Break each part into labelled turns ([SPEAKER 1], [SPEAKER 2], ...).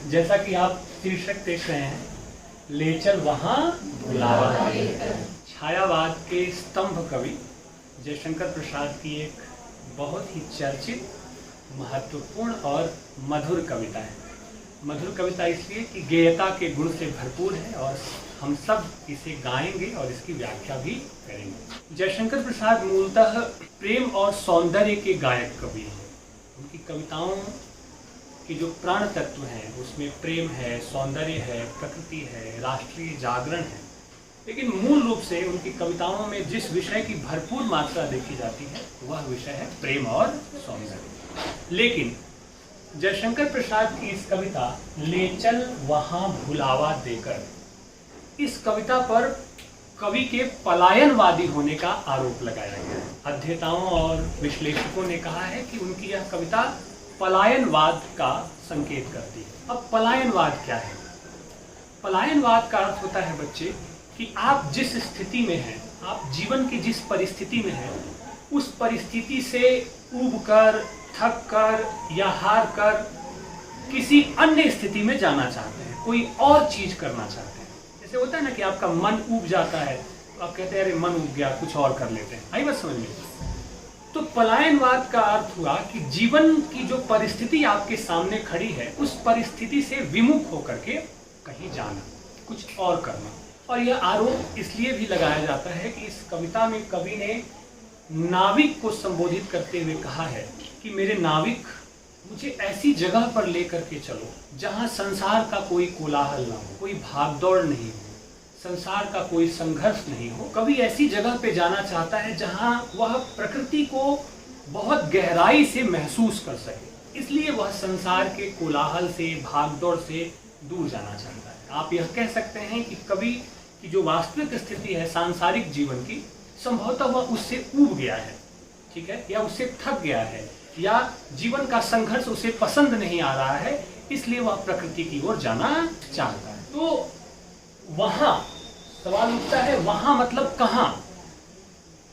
[SPEAKER 1] जैसा कि आप शीर्षक देख रहे हैं, ले चल वहां भुलावा देकर। छायावाद के स्तंभ कवि जयशंकर प्रसाद की एक बहुत ही चर्चित, महत्वपूर्ण और मधुर कविता है। मधुर कविता इसलिए कि गेयता के गुण से भरपूर है और हम सब इसे गाएंगे और इसकी व्याख्या भी करेंगे। जयशंकर प्रसाद मूलतः प्रेम और सौंदर्य के गायक कवि हैं। उनकी कविताओं की जो प्राण तत्व हैं उसमें प्रेम है, सौंदर्य है, प्रकृति है, राष्ट्रीय जागरण है। लेकिन मूल रूप से उनकी कविताओं में जिस विषय की भरपूर मात्रा देखी जाती है वह विषय है प्रेम और सौंदर्य। लेकिन जयशंकर प्रसाद की इस कविता ले चल वहां भुलावा देकर, इस कविता पर कवि के पलायनवादी होने का आरोप लगाया गया है। अध्येताओं और विश्लेषकों ने कहा है कि उनकी यह कविता पलायनवाद का संकेत करती है। अब पलायनवाद क्या है? पलायनवाद का अर्थ होता है बच्चे कि आप जिस स्थिति में हैं, आप जीवन की जिस परिस्थिति में हैं, उस परिस्थिति से ऊब कर, थक कर या हार कर किसी अन्य स्थिति में जाना चाहते हैं, कोई और चीज करना चाहते हैं। जैसे होता है ना कि आपका मन ऊब जाता है तो आप कहते हैं अरे मन ऊब गया, कुछ और कर लेते हैं। आई बात समझ में? तो पलायनवाद का अर्थ हुआ कि जीवन की जो परिस्थिति आपके सामने खड़ी है उस परिस्थिति से विमुख होकर के कहीं जाना, कुछ और करना। और यह आरोप इसलिए भी लगाया जाता है कि इस कविता में कवि ने नाविक को संबोधित करते हुए कहा है कि मेरे नाविक, मुझे ऐसी जगह पर लेकर के चलो जहां संसार का कोई कोलाहल ना हो, कोई भागदौड़ नहीं हो, संसार का कोई संघर्ष नहीं हो। कवि ऐसी जगह पे जाना चाहता है जहां वह प्रकृति को बहुत गहराई से महसूस कर सके, इसलिए वह संसार के कोलाहल से, भागदौड़ से दूर जाना चाहता है। आप यह कह सकते हैं कि कवि की जो वास्तविक स्थिति है सांसारिक जीवन की, संभवतः वह उससे ऊब गया है, ठीक है, या उससे थक गया है, या जीवन का संघर्ष उसे पसंद नहीं आ रहा है, इसलिए वह प्रकृति की ओर जाना चाहता है। तो वहां सवाल उठता है, वहां मतलब कहां?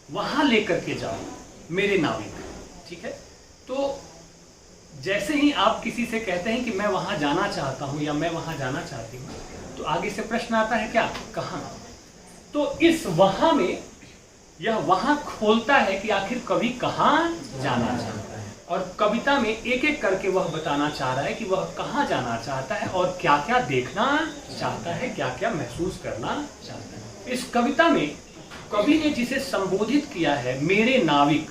[SPEAKER 1] वहां लेकर के जाओ मेरे नाविक, ठीक है। तो जैसे ही आप किसी से कहते हैं कि मैं वहां जाना चाहता हूं या मैं वहां जाना चाहती हूं, तो आगे से प्रश्न आता है क्या? कहां? तो इस वहां में यह वहां खोलता है कि आखिर कवि कहां जाना चाहता है, और कविता में एक एक करके वह बताना चाह रहा है कि वह कहां जाना चाहता है और क्या क्या देखना चाहता है, क्या क्या महसूस करना चाहता है। इस कविता में कवि ने जिसे संबोधित किया है मेरे नाविक,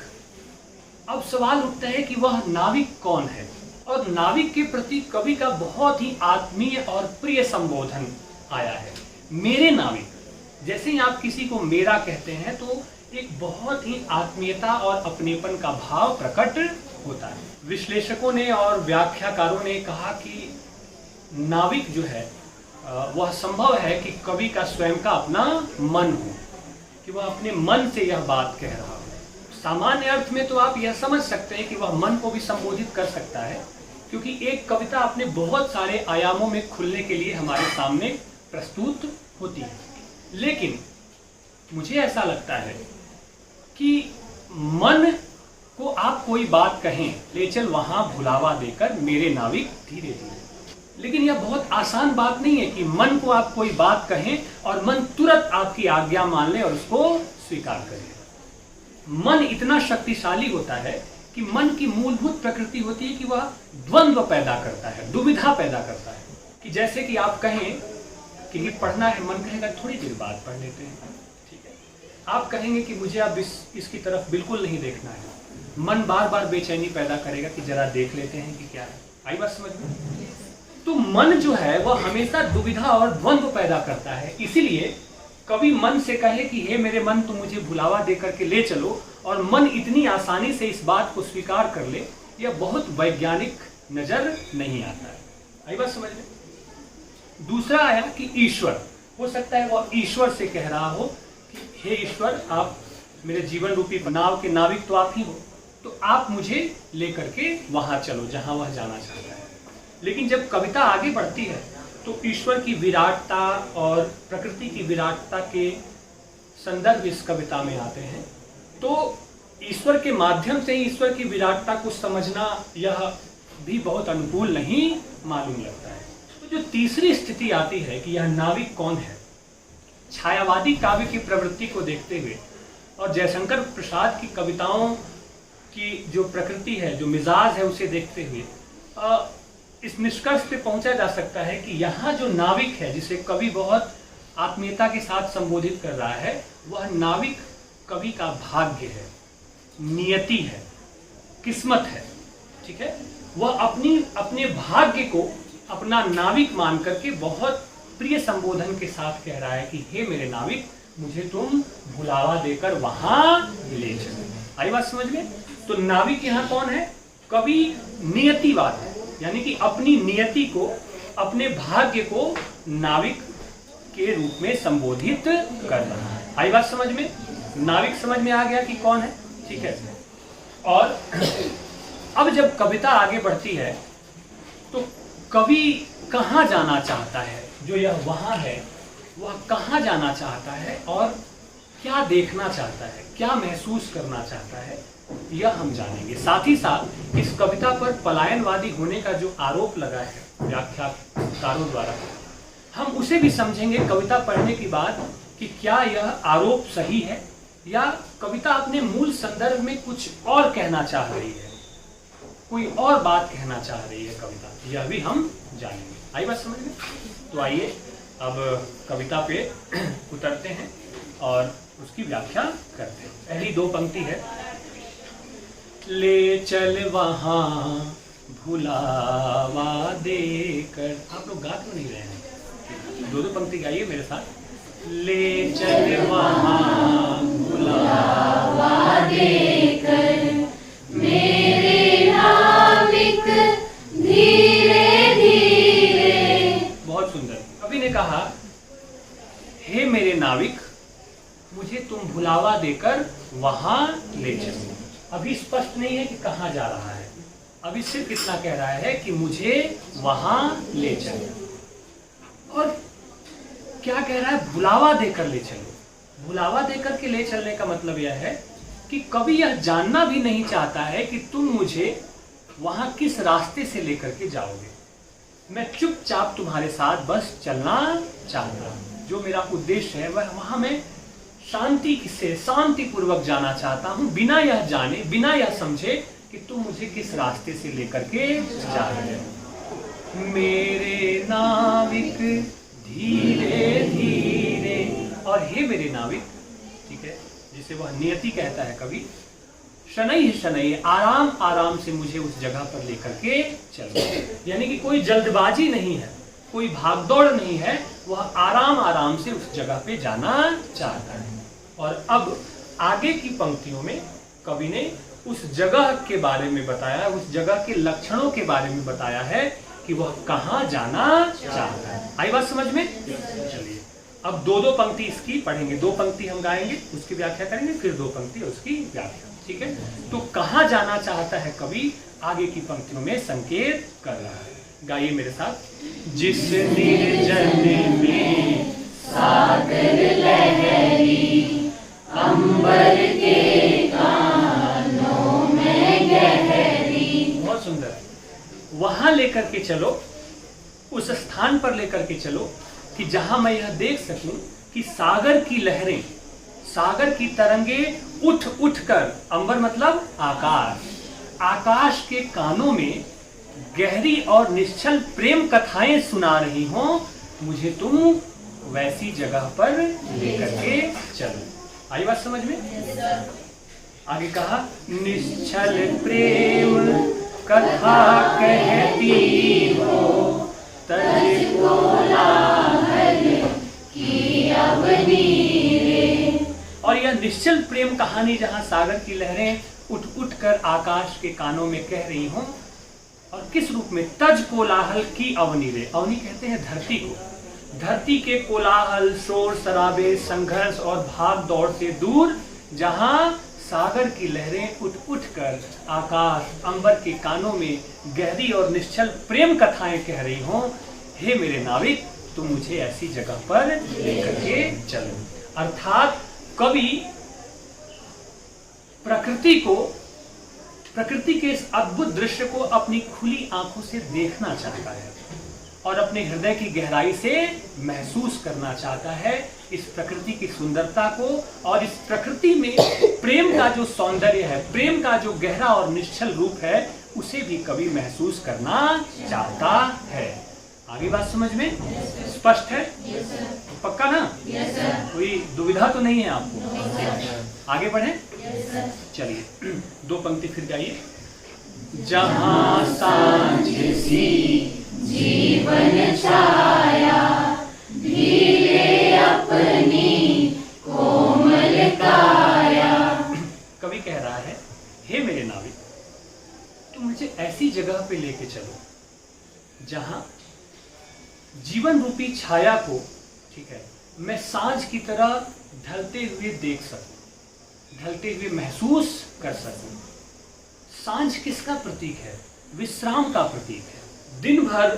[SPEAKER 1] अब सवाल उठता है कि वह नाविक कौन है, और नाविक के प्रति कवि का बहुत ही आत्मीय और प्रिय संबोधन आया है, मेरे नाविक। जैसे ही आप किसी को मेरा कहते हैं तो एक बहुत ही आत्मीयता और अपनेपन का भाव प्रकट होता है। विश्लेषकों ने और व्याख्याकारों ने कहा कि नाविक जो है वह संभव है कि कवि का स्वयं का अपना मन हो, कि वह अपने मन से यह बात कह रहा हो। सामान्य अर्थ में तो आप यह समझ सकते हैं कि वह मन को भी संबोधित कर सकता है, क्योंकि एक कविता अपने बहुत सारे आयामों में खुलने के लिए हमारे सामने प्रस्तुत होती है। लेकिन मुझे ऐसा लगता है कि मन को आप कोई बात कहें, ले चल वहां भुलावा देकर मेरे नाविक धीरे धीरे, लेकिन यह बहुत आसान बात नहीं है कि मन को आप कोई बात कहें और मन तुरंत आपकी आज्ञा मान ले और उसको स्वीकार करे। मन इतना शक्तिशाली होता है कि मन की मूलभूत प्रकृति होती है कि वह द्वंद्व पैदा करता है, दुविधा पैदा करता है। कि जैसे कि आप कहें कि ये पढ़ना है, मन कहेगा थोड़ी देर बाद पढ़ लेते हैं, ठीक है। आप कहेंगे कि मुझे अब इसकी तरफ बिल्कुल नहीं देखना है, मन बार बार बेचैनी पैदा करेगा कि जरा देख लेते हैं कि क्या है। आई बात समझ में? तो मन जो है वह हमेशा दुविधा और द्वंद्व पैदा करता है। इसीलिए कवि मन से कहे कि हे मेरे मन, तुम मुझे भुलावा दे करके ले चलो, और मन इतनी आसानी से इस बात को स्वीकार कर ले, यह बहुत वैज्ञानिक नजर नहीं आता है। आई बात समझ में? दूसरा आया कि ईश्वर, हो सकता है वह ईश्वर से कह रहा हो कि हे ईश्वर, आप मेरे जीवन रूपी नाव के नाविक तो आप ही हो, तो आप मुझे लेकर के वहां चलो जहां वह जाना चाहता है। लेकिन जब कविता आगे बढ़ती है तो ईश्वर की विराटता और प्रकृति की विराटता के संदर्भ इस कविता में आते हैं। तो ईश्वर के माध्यम से ईश्वर की विराटता को समझना यह भी बहुत अनुकूल नहीं मालूम लगता है। जो तीसरी स्थिति आती है कि यह नाविक कौन है, छायावादी काव्य की प्रवृत्ति को देखते हुए और जयशंकर प्रसाद की कविताओं की जो प्रकृति है, जो मिजाज है, उसे देखते हुए इस निष्कर्ष पे पहुंचा जा सकता है कि यहाँ जो नाविक है, जिसे कवि बहुत आत्मीयता के साथ संबोधित कर रहा है, वह नाविक कवि का भाग्य है, नियति है, किस्मत है। ठीक है, वह अपने भाग्य को अपना नाविक मान करके बहुत प्रिय संबोधन के साथ कह रहा है कि हे मेरे नाविक, मुझे तुम भुलावा देकर वहां ले चलो। आई बात समझ में? तो नाविक यहाँ कौन है? कवि नियतिवाद है, यानी कि अपनी नियति को, अपने भाग्य को नाविक के रूप में संबोधित कर रहा है। आई बात समझ में? नाविक समझ में आ गया कि कौन है। ठीक है, और अब जब कविता आगे बढ़ती है तो कवि कहाँ जाना चाहता है, जो यह वहां है वह कहाँ जाना चाहता है और क्या देखना चाहता है, क्या महसूस करना चाहता है, यह हम जानेंगे। साथ ही साथ इस कविता पर पलायनवादी होने का जो आरोप लगा है व्याख्याकारों द्वारा, हम उसे भी समझेंगे कविता पढ़ने के बाद कि क्या यह आरोप सही है या कविता अपने मूल संदर्भ में कुछ और कहना चाह रही है, कोई और बात कहना चाह रही है कविता, यह भी हम जानेंगे। आई बात समझ में? तो आइए अब कविता पे उतरते हैं और उसकी व्याख्या करते हैं। पहली दो पंक्ति है, ले चल वहां भुलावा देकर। आप लोग गा क्यों नहीं रहे हैं? दो पंक्ति गाइए मेरे साथ। ले चल वहां भुलावा
[SPEAKER 2] देकर मेरे नाविक धीरे धीरे।
[SPEAKER 1] बहुत सुंदर। कवि ने कहा, हे मेरे नाविक, मुझे तुम भुलावा देकर वहां ले चलो। अभी स्पष्ट नहीं है कि कहाँ जा रहा है, अभी सिर्फ इतना कह रहा है कि मुझे वहां ले चलो। और क्या कह रहा है? भुलावा देकर ले चलो। भुलावा देकर के ले चलने का मतलब यह है कि कवि यह जानना भी नहीं चाहता है कि तुम मुझे वहां किस रास्ते से लेकर के जाओगे। मैं चुपचाप तुम्हारे साथ बस चलना चाहता हूं। जो मेरा उद्देश्य है वह वहां मैं शांति से, शांति पूर्वक जाना चाहता हूं, बिना यह जाने, बिना यह समझे कि तुम मुझे किस रास्ते से लेकर के जा रहे हो। मेरे नाविक धीरे धीरे, और हे मेरे नाविक, ठीक है, जिसे वह नियति कहता है कवि, शनैः शनैः, आराम आराम से मुझे उस जगह पर लेकर के चलो। यानी कि कोई जल्दबाजी नहीं है, कोई भागदौड़ नहीं है, वह आराम आराम से उस जगह पे जाना चाहता है। और अब आगे की पंक्तियों में कवि ने उस जगह के बारे में बताया, उस जगह के लक्षणों के बारे में बताया है कि वह कहाँ जाना चाहता है। आई बात समझ में? चलिए अब दो पंक्ति इसकी पढ़ेंगे, दो पंक्ति हम गाएंगे, उसकी व्याख्या करेंगे, फिर दो पंक्ति उसकी व्याख्या। ठीक है, तो कहाँ जाना चाहता है कवि, आगे की पंक्तियों में संकेत कर रहा है। गाइए मेरे साथ। जिस निर्जन में
[SPEAKER 2] सागर लहरी, अंबर के कानों में गहरी।
[SPEAKER 1] बहुत सुंदर। वहां लेकर के चलो, उस स्थान पर लेकर के चलो कि जहां मैं यह देख सकूं कि सागर की लहरें, सागर की तरंगे उठ उठ कर, अंबर मतलब आकाश, आकाश के कानों में गहरी और निश्चल प्रेम कथाएं सुना रही हो। मुझे तुम वैसी जगह पर लेकर के चलो। आई बात समझ में? आगे कहा, निश्चल प्रेम कथा कहती हो, तज कोलाहल की अवनी रे। और यह निश्चल प्रेम कहानी जहां सागर की लहरें उठ उठ कर आकाश के कानों में कह रही हों, और किस रूप में? तज कोलाहल की अवनी रे। अवनी कहते हैं धरती को। धरती के कोलाहल, शोर शराबे, संघर्ष और भाग दौड़ से दूर, जहां सागर की लहरें उठ उठ कर आकाश, अंबर के कानों में गहरी और निश्चल प्रेम कथाएं कह रही हों, हे मेरे नाविक, तुम मुझे ऐसी जगह पर लेकर के चलो। अर्थात कवि प्रकृति के इस अद्भुत दृश्य को अपनी खुली आंखों से देखना चाहता है। और अपने हृदय की गहराई से महसूस करना चाहता है इस प्रकृति की सुंदरता को, और इस प्रकृति में प्रेम का जो सौंदर्य है, प्रेम का जो गहरा और निश्चल रूप है, उसे भी कवि महसूस करना चाहता है। आगे बात समझ में स्पष्ट है? पक्का ना? कोई दुविधा तो नहीं है आपको? आगे बढ़े, चलिए 2 पंक्ति फिर गाइए। जहाँ सांझ सी
[SPEAKER 2] जीवन छाया, धीरे अपनी कोमल काया।
[SPEAKER 1] कवि कह रहा है, हे मेरे नाविक, तुम मुझे ऐसी जगह पे लेके चलो जहां जीवन रूपी छाया को, ठीक है, मैं सांझ की तरह ढलते हुए देख सकूं, ढलते हुए महसूस कर सकूं। सांझ किसका प्रतीक है? विश्राम का प्रतीक है। दिन भर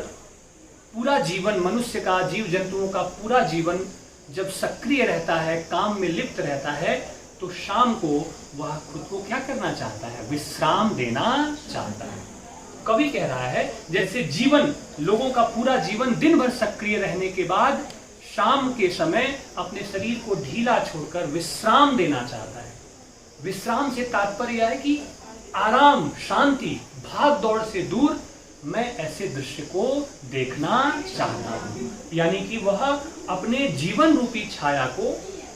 [SPEAKER 1] पूरा जीवन मनुष्य का, जीव जंतुओं का पूरा जीवन जब सक्रिय रहता है, काम में लिप्त रहता है, तो शाम को वह खुद को क्या करना चाहता है? विश्राम देना चाहता है। कवि कह रहा है जैसे जीवन, लोगों का पूरा जीवन दिन भर सक्रिय रहने के बाद शाम के समय अपने शरीर को ढीला छोड़कर विश्राम देना चाहता है। विश्राम से तात्पर्य है कि आराम, शांति, भाग दौड़ से दूर मैं ऐसे दृश्य को देखना चाहता हूं। यानी कि वह अपने जीवन रूपी छाया को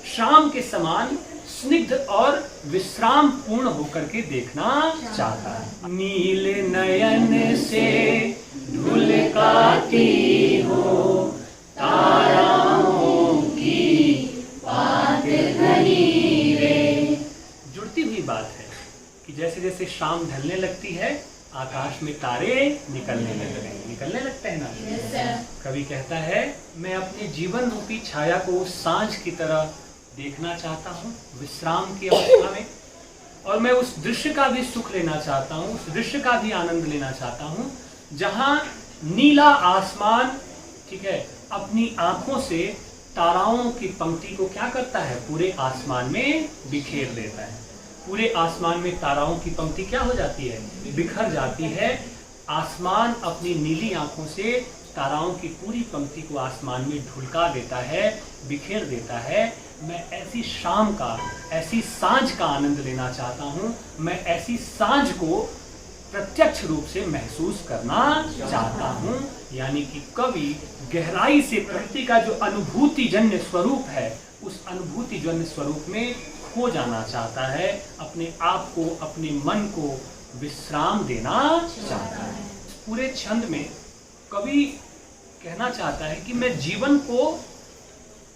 [SPEAKER 1] शाम के समान स्निग्ध और विश्राम पूर्ण होकर के देखना चाहता है। नील नयन से ढुलकाती हो ताराओं की बात घनी रे। जुड़ती हुई बात है कि जैसे जैसे शाम ढलने लगती है, आकाश में तारे निकलने लगते हैं ना। कवि कहता है मैं अपने जीवन रूपी छाया को सांझ की तरह देखना चाहता हूँ विश्राम की अवस्था में, और मैं उस दृश्य का भी सुख लेना चाहता हूँ, उस दृश्य का भी आनंद लेना चाहता हूँ जहाँ नीला आसमान, ठीक है, अपनी आंखों से ताराओं की पंक्ति को क्या करता है? पूरे आसमान में बिखेर देता है। पूरे आसमान में ताराओं की पंक्ति क्या हो जाती है? बिखर जाती है। आसमान अपनी नीली आंखों से ताराओं की पूरी पंक्ति को आसमान में ढुलका देता है, बिखेर देता है। मैं ऐसी शाम का, ऐसी सांझ का आनंद लेना चाहता हूँ। मैं ऐसी सांझ को प्रत्यक्ष रूप से महसूस करना चाहता हूँ। यानी कि कवि गहराई से प्रकृति का जो अनुभूति जन्य स्वरूप है, उस अनुभूति जन्य स्वरूप में खो जाना चाहता है, अपने आप को, अपने मन को विश्राम देना चाहता है। पूरे छंद में कवि कहना चाहता है कि मैं जीवन को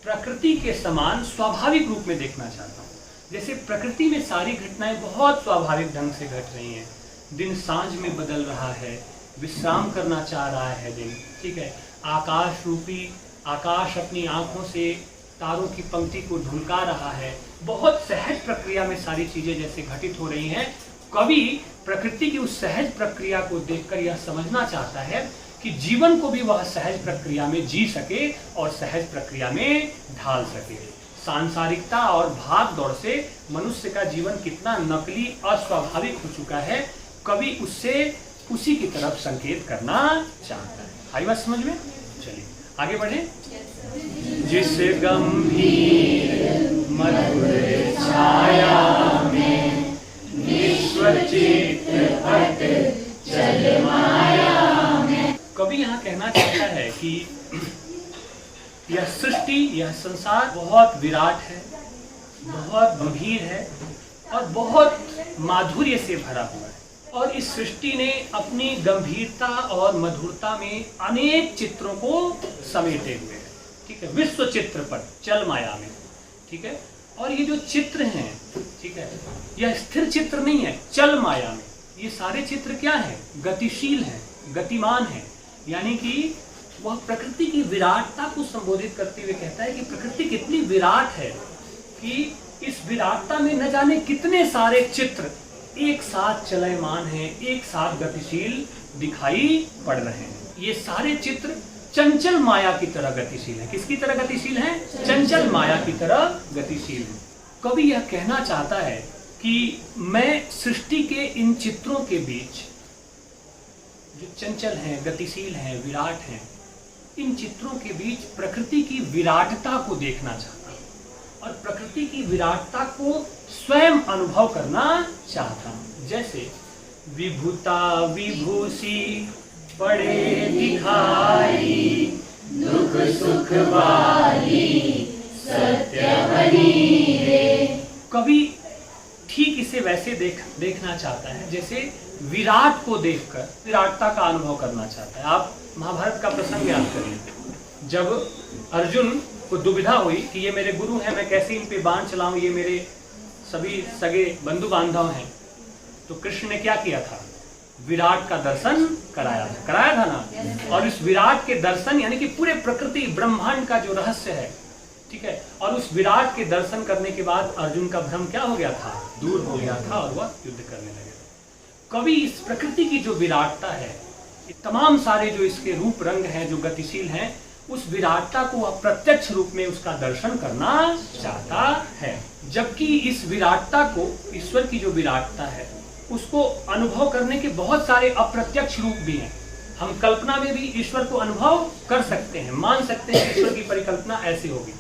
[SPEAKER 1] प्रकृति के समान स्वाभाविक रूप में देखना चाहता हूँ। जैसे प्रकृति में सारी घटनाएं बहुत स्वाभाविक ढंग से घट रही हैं। दिन सांझ में बदल रहा है, विश्राम करना चाह रहा है दिन, ठीक है। आकाश अपनी आंखों से तारों की पंक्ति को ढुलका रहा है। बहुत सहज प्रक्रिया में सारी चीजें जैसे घटित हो रही हैं। कवि प्रकृति की उस सहज प्रक्रिया को देखकर यह समझना चाहता है कि जीवन को भी वह सहज प्रक्रिया में जी सके और सहज प्रक्रिया में ढाल सके। सांसारिकता और भाग दौड़ से मनुष्य का जीवन कितना नकली, अस्वाभाविक हो चुका है, कवि उससे उसी की तरफ संकेत करना चाहता है। आई बात समझ में? चलिए आगे बढ़े। जिस गंभीर मधुर छाया में विश्व चित्रपट चल माया में। कवि यहाँ कहना चाहता है कि यह सृष्टि, यह संसार बहुत विराट है, बहुत गंभीर है और बहुत माधुर्य से भरा हुआ है। और इस सृष्टि ने अपनी गंभीरता और मधुरता में अनेक चित्रों को समेटे हुए है, ठीक है। विश्व चित्रपट चल माया में, ठीक है। और ये जो चित्र हैं, ठीक है, यह स्थिर चित्र नहीं है, चल माया में ये सारे चित्र क्या है? गतिशील हैं, गतिमान हैं। यानी कि वह प्रकृति की विराटता को संबोधित करते हुए कहता है कि प्रकृति कितनी विराट है कि इस विराटता में न जाने कितने सारे चित्र एक साथ चलयमान हैं, एक साथ गतिशील दिखाई पड़ रहे हैं। ये सारे चित्र चंचल माया की तरह गतिशील हैं। किसकी तरह गतिशील हैं? चंचल माया की तरह गतिशील हैं। कवि यह कहना चाहता है कि मैं सृष्टि के इन चित्रों के बीच जो चंचल हैं, गतिशील हैं, विराट हैं, इन चित्रों के बीच प्रकृति की विराटता को देखना चाहता हूं और प्रकृति की विराटता को स्वयं अनुभव करना चाहता हूं। जैसे विभुता विभूषी पड़े दिखाई,
[SPEAKER 2] दुख सुख वाली सत्य बनी रे।
[SPEAKER 1] कवि ठीक इसे वैसे देखना चाहता है जैसे विराट को देखकर विराटता का अनुभव करना चाहता है। आप महाभारत का प्रसंग याद करिए, जब अर्जुन को दुविधा हुई कि ये मेरे गुरु हैं, मैं कैसे इन पे बाण चलाऊं, ये मेरे सभी सगे बंधु बांधव हैं, तो कृष्ण ने क्या किया था? विराट का दर्शन कराया था ना। और इस विराट के दर्शन यानी कि पूरे प्रकृति ब्रह्मांड का जो रहस्य है, ठीक है, और उस विराट के दर्शन करने के बाद अर्जुन का भ्रम क्या हो गया था? दूर हो गया था और वह युद्ध करने लगे। कवि इस प्रकृति की जो विराटता है, तमाम सारे जो इसके रूप रंग हैं जो गतिशील हैं, उस विराटता को वह प्रत्यक्ष रूप में उसका दर्शन करना चाहता है। जबकि इस विराटता को, ईश्वर की जो विराटता है, उसको अनुभव करने के बहुत सारे अप्रत्यक्ष रूप भी हैं। हम कल्पना में भी ईश्वर को अनुभव कर सकते हैं, मान सकते हैं ईश्वर की परिकल्पना ऐसी होगी,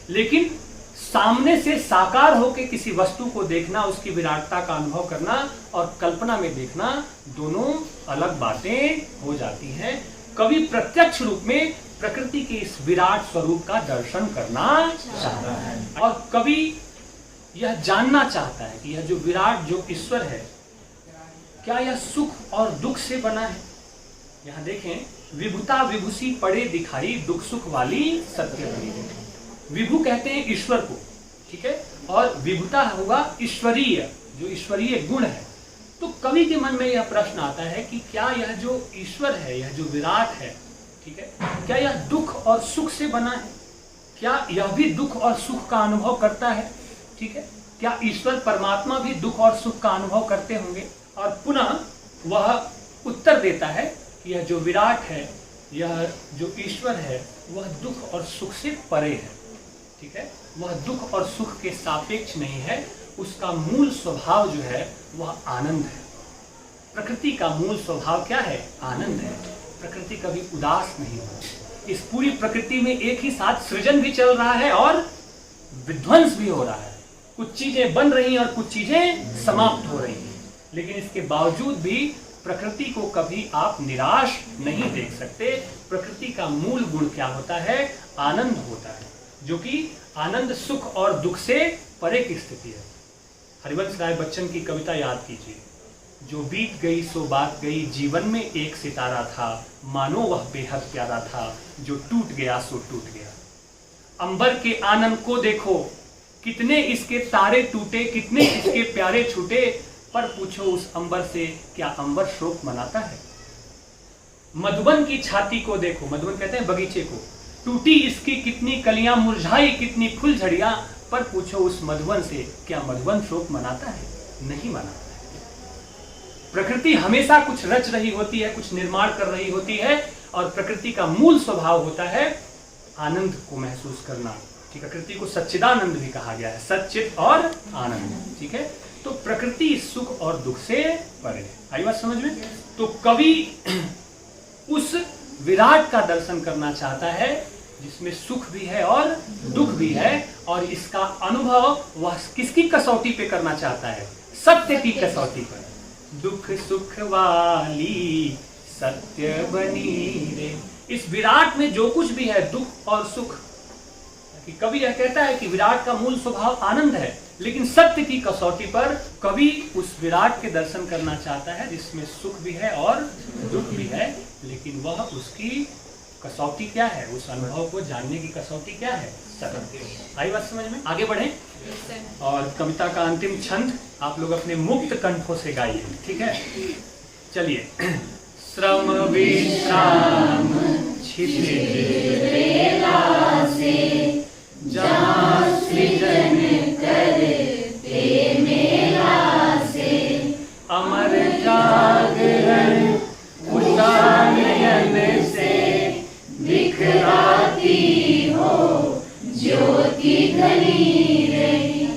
[SPEAKER 1] लेकिन सामने से साकार होकर किसी वस्तु को देखना, उसकी विराटता का अनुभव करना और कल्पना में देखना, दोनों अलग बातें हो जाती हैं। कवि प्रत्यक्ष रूप में प्रकृति के इस विराट स्वरूप का दर्शन करना चाहता है और कवि यह जानना चाहता है कि यह जो विराट जो ईश्वर है, क्या यह सुख और दुख से बना है। यहां देखें, विभुता विभूषी पड़े दिखाई, दुख सुख वाली सत्य बनी है। विभु कहते हैं ईश्वर को, ठीक है, और विभुता होगा ईश्वरीय, जो ईश्वरीय गुण है। तो कवि के मन में यह प्रश्न आता है कि क्या यह जो ईश्वर है, यह जो विराट है, ठीक है, क्या यह दुख और सुख से बना है? क्या यह भी दुख और सुख का अनुभव करता है? ठीक है, क्या ईश्वर परमात्मा भी दुख और सुख का अनुभव करते होंगे? और पुनः वह उत्तर देता है कि यह जो विराट है, यह जो ईश्वर है, वह दुख और सुख से परे है, ठीक है, वह दुख और सुख के सापेक्ष नहीं है, उसका मूल स्वभाव जो है वह आनंद है। प्रकृति का मूल स्वभाव क्या है? आनंद है। प्रकृति कभी उदास नहीं होती। इस पूरी प्रकृति में एक ही साथ सृजन भी चल रहा है और विध्वंस भी हो रहा है। कुछ चीजें बन रही हैं और कुछ चीजें समाप्त हो रही हैं, लेकिन इसके बावजूद भी प्रकृति को कभी आप निराश नहीं देख सकते। प्रकृति का मूल गुण क्या होता है? आनंद होता है, जो कि आनंद सुख और दुख से परे की स्थिति है। हरिवंश राय बच्चन की कविता याद कीजिए, जो बीत गई सो बात गई, जीवन में एक सितारा था, मानो वह बेहद प्यारा था, जो टूट गया सो टूट गया। अंबर के आनंद को देखो, कितने इसके तारे टूटे, कितने इसके प्यारे छूटे, पर पूछो उस अंबर से, क्या अंबर शोक मनाता है? मधुबन की छाती को देखो, मधुबन कहते हैं बगीचे को, टूटी इसकी कितनी कलियां, मुरझाई कितनी फुलझड़ियां, पर पूछो उस मधुबन से, क्या मधुबन शोक मनाता है? नहीं मनाता है। प्रकृति हमेशा कुछ रच रही होती है, कुछ निर्माण कर रही होती है, और प्रकृति का मूल स्वभाव होता है आनंद को महसूस करना। ठीक, प्रकृति को सच्चिदानंद भी कहा गया है, सच्चित और आनंद। ठीक है, तो प्रकृति सुख और दुख से परे है। आई बात समझ में? तो कवि उस विराट का दर्शन करना चाहता है जिसमें सुख भी है और दुख भी है, और इसका अनुभव वह किसकी कसौटी पे करना चाहता है? सत्य की कसौटी पर। दुख सुख वाली सत्य बनी रे। इस विराट में जो कुछ भी है, दुख और सुख, कि कवि यह कहता है कि विराट का मूल स्वभाव आनंद है, लेकिन सत्य की कसौटी पर कवि उस विराट के दर्शन करना चाहता है जिसमें सुख भी है और दुख भी है, लेकिन वह उसकी कसौटी क्या है? उस अनुभव को जानने की कसौटी क्या है? सत्य। आई बात समझ में? आगे बढ़ें। और कविता का अंतिम छंद आप लोग अपने मुक्त कंठों से गाइए। ठीक है, चलिए। श्रम विश्राम
[SPEAKER 2] जहाँ सृजन करते मेला से,
[SPEAKER 1] अमर जागरण
[SPEAKER 2] उषा नयन से बिखराती हो ज्योति घनी रही।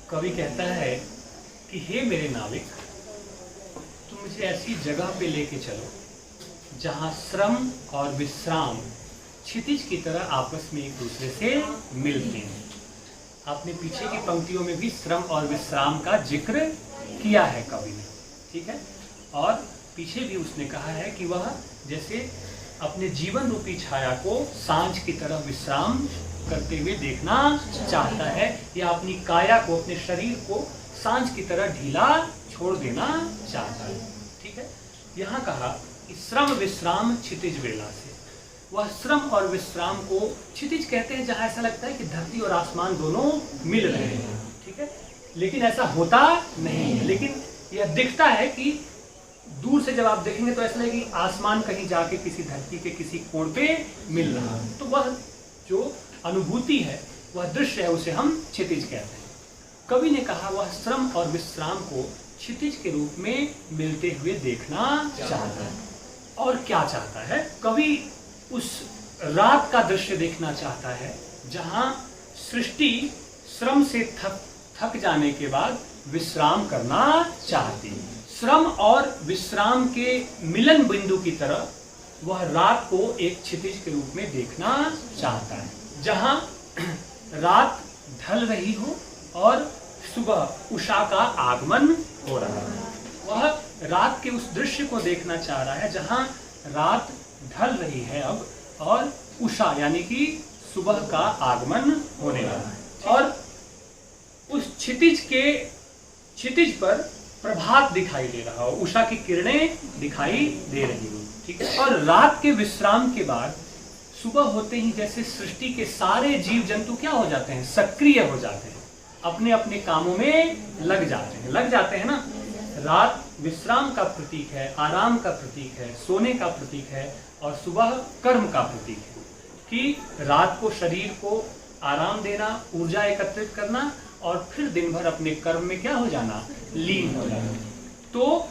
[SPEAKER 1] कवि कहता है कि हे मेरे नाविक, तुम मुझे ऐसी जगह पे लेके चलो जहाँ श्रम और विश्राम क्षितिज की तरह आपस में एक दूसरे से मिलते हैं। आपने पीछे की पंक्तियों में भी श्रम और विश्राम का जिक्र किया है कवि ने, ठीक है। और पीछे भी उसने कहा है कि वह जैसे अपने जीवन रूपी छाया को सांझ की तरह विश्राम करते हुए देखना चाहता है, या अपनी काया को, अपने शरीर को सांझ की तरह ढीला छोड़ देना चाहता है, ठीक है। यहाँ कहा कि श्रम विश्राम क्षितिज वेला से, वह श्रम और विश्राम को क्षितिज कहते हैं जहाँ ऐसा लगता है कि धरती और आसमान दोनों मिल रहे हैं, ठीक है। लेकिन ऐसा होता नहीं है, लेकिन यह दिखता है कि दूर से जब आप देखेंगे तो ऐसा लगेगा कि आसमान कहीं जाके किसी धरती के किसी कोण पे मिल रहा है। तो वह जो अनुभूति है, वह दृश्य है, उसे हम क्षितिज कहते हैं। कवि ने कहा वह श्रम और विश्राम को क्षितिज के रूप में मिलते हुए देखना चाहता है। और क्या चाहता है? कवि उस रात का दृश्य देखना चाहता है जहां सृष्टि श्रम से थक जाने के बाद विश्राम करना चाहती है। श्रम और विश्राम के मिलन बिंदु की तरह वह रात को एक क्षितिज के रूप में देखना चाहता है, जहां रात ढल रही हो और सुबह उषा का आगमन हो रहा है। वह रात के उस दृश्य को देखना चाह रहा है जहां रात ढल रही है अब, और उषा यानी कि सुबह का आगमन होने वाला है, और उस क्षितिज पर प्रभात दिखाई दे रहा हो, उषा की किरणें दिखाई दे रही हो, ठीक है। और रात के विश्राम के बाद सुबह होते ही जैसे सृष्टि के सारे जीव जंतु क्या हो जाते हैं? सक्रिय हो जाते हैं, अपने अपने कामों में लग जाते हैं ना। रात विश्राम का प्रतीक है, आराम का प्रतीक है, सोने का प्रतीक है, और सुबह कर्म का प्रतीक है कि रात को शरीर को आराम देना, ऊर्जा एकत्रित करना, और फिर दिन भर अपने कर्म में क्या हो जाना? लीन हो जाना। तो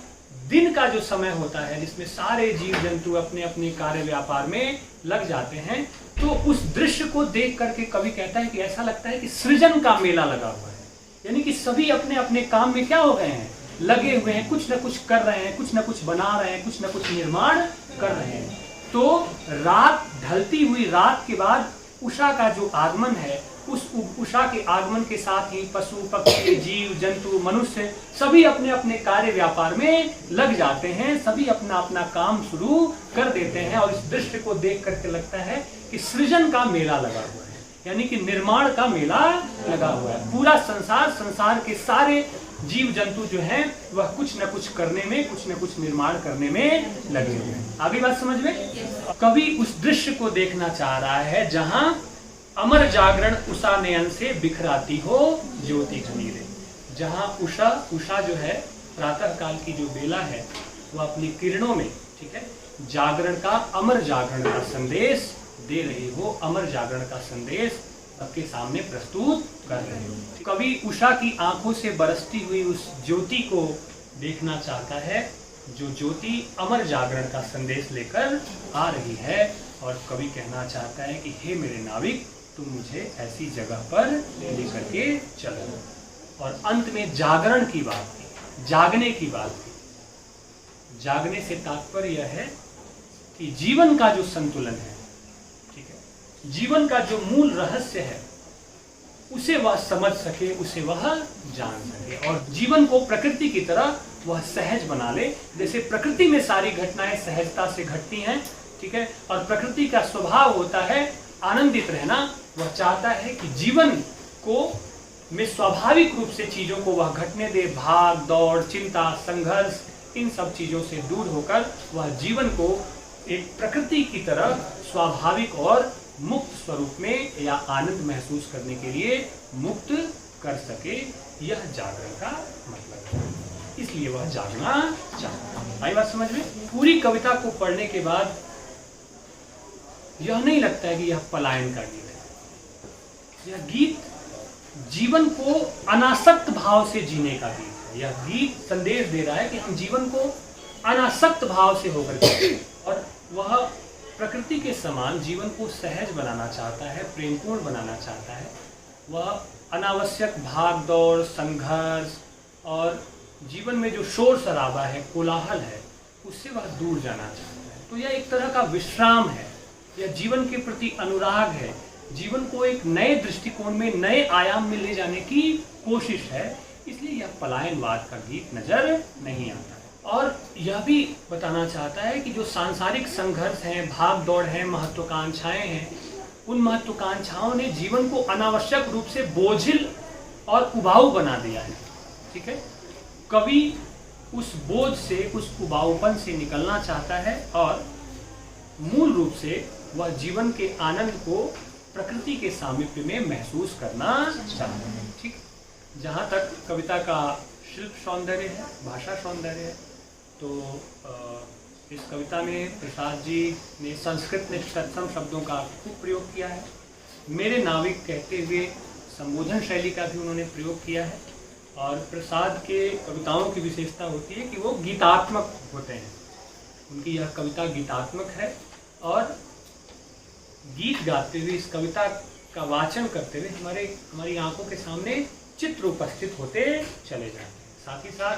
[SPEAKER 1] दिन का जो समय होता है जिसमें सारे जीव जंतु अपने अपने कार्य व्यापार में लग जाते हैं, तो उस दृश्य को देख करके कवि कहता है कि ऐसा लगता है कि सृजन का मेला लगा हुआ है, यानी कि सभी अपने अपने काम में क्या हो गए हैं? लगे हुए हैं, कुछ न कुछ कर रहे हैं, कुछ न कुछ बना रहे हैं, कुछ न कुछ निर्माण कर रहे हैं। तो रात ढलती हुई रात के बाद उषा का जो आगमन है, उस उषा के आगमन के साथ ही पशु पक्षी जीव जंतु मनुष्य सभी अपने अपने कार्य व्यापार में लग जाते हैं, सभी अपना अपना काम शुरू कर देते हैं, और इस दृश्य को देख करके लगता है कि सृजन का मेला लगा हुआ है, यानी कि निर्माण का मेला लगा हुआ है। पूरा संसार के सारे जीव जंतु जो हैं वह कुछ न कुछ करने में, कुछ न कुछ निर्माण करने में लगे हुए हैं। आगे बात समझ में? कवि उस दृश्य को देखना चाह रहा है जहां अमर जागरण उषा नयन से बिखराती हो ज्योति घनीरे, जहां उषा जो है प्रातः काल की जो बेला है वह अपनी किरणों में, ठीक है, जागरण का, अमर जागरण का संदेश दे रही हो, अमर जागरण का संदेश सबके सामने प्रस्तुत कर रहे हो। कवि उषा की आंखों से बरसती हुई उस ज्योति को देखना चाहता है, जो ज्योति अमर जागरण का संदेश लेकर आ रही है, और कवि कहना चाहता है कि हे मेरे नाविक, तुम मुझे ऐसी जगह पर लेकर के चलो। और अंत में जागरण की बात की, जागने की बात की। जागने से तात्पर्य यह है कि जीवन का जो संतुलन है, ठीक है, जीवन का जो मूल रहस्य है, उसे वह समझ सके, उसे वह जान सके, और जीवन को प्रकृति की तरह वह सहज बना ले। जैसे प्रकृति में सारी घटनाएं सहजता से घटती हैं, ठीक है, और प्रकृति का स्वभाव होता है आनंदित रहना। वह चाहता है कि जीवन को में स्वाभाविक रूप से चीजों को वह घटने दे, भाग दौड़, चिंता, संघर्ष, इन सब चीजों से दूर होकर वह जीवन को एक प्रकृति की तरह स्वाभाविक और मुक्त स्वरूप में या आनंद महसूस करने के लिए मुक्त कर सके। यह जागरण का मतलब है, इसलिए वह जागना चाहता है। आई बात समझ में? पूरी कविता को पढ़ने के बाद यह नहीं लगता है कि यह पलायन का गीत है। यह गीत जीवन को अनासक्त भाव से जीने का गीत है। यह गीत संदेश दे रहा है कि हम जीवन को अनासक्त भाव से होकर के, और वह प्रकृति के समान जीवन को सहज बनाना चाहता है, प्रेमपूर्ण बनाना चाहता है। वह अनावश्यक भाग दौड़, संघर्ष और जीवन में जो शोर शराबा है, कोलाहल है, उससे वह दूर जाना चाहता है। तो यह एक तरह का विश्राम है, यह जीवन के प्रति अनुराग है, जीवन को एक नए दृष्टिकोण में, नए आयाम में ले जाने की कोशिश है। इसलिए यह पलायनवाद का गीत नजर नहीं आता है। और यह भी बताना चाहता है कि जो सांसारिक संघर्ष हैं, भाग दौड़ है, महत्वाकांक्षाएं हैं, उन महत्वाकांक्षाओं ने जीवन को अनावश्यक रूप से बोझिल और उबाऊ बना दिया है। ठीक है, कवि उस बोझ से, उस उबाऊपन से निकलना चाहता है और मूल रूप से वह जीवन के आनंद को प्रकृति के सामीप्य में महसूस करना चाहता है। ठीक, जहाँ तक कविता का शिल्प सौंदर्य है, भाषा सौंदर्य है, तो इस कविता में प्रसाद जी ने संस्कृत में तत्सम शब्दों का खूब प्रयोग किया है। मेरे नाविक कहते हुए संबोधन शैली का भी उन्होंने प्रयोग किया है। और प्रसाद के कविताओं की विशेषता होती है कि वो गीतात्मक होते हैं। उनकी यह कविता गीतात्मक है और गीत गाते हुए, इस कविता का वाचन करते हुए हमारी आंखों के सामने चित्र उपस्थित होते चले जाते हैं। साथ ही साथ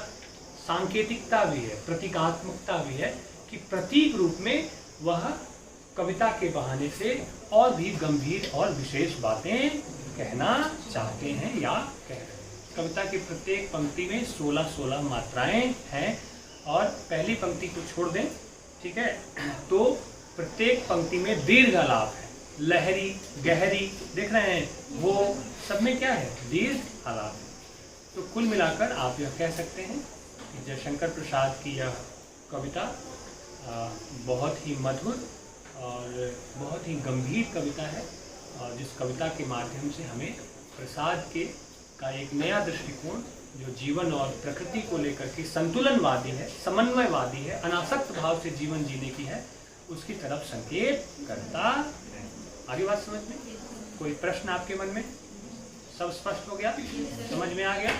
[SPEAKER 1] सांकेतिकता भी है, प्रतीकात्मकता भी है कि प्रतीक रूप में वह कविता के बहाने से और भी गंभीर और विशेष बातें कहना चाहते हैं या कह रहे हैं। कविता की प्रत्येक पंक्ति में 16-16 मात्राएं हैं और पहली पंक्ति को छोड़ दें, ठीक है, तो प्रत्येक पंक्ति में दीर्घ आलाप है, लहरी, गहरी, देख रहे हैं, वो सब में क्या है, दीर्घ आलाप है। तो कुल मिलाकर आप यह कह सकते हैं कि जयशंकर प्रसाद की यह कविता बहुत ही मधुर और बहुत ही गंभीर कविता है और जिस कविता के माध्यम से हमें प्रसाद का एक नया दृष्टिकोण जो जीवन और प्रकृति को लेकर के संतुलनवादी है, समन्वयवादी है, अनासक्त भाव से जीवन जीने की है, उसकी तरफ संकेत करता है। आगे बात समझ में? कोई प्रश्न आपके मन में? सब स्पष्ट हो गया? समझ में आ गया?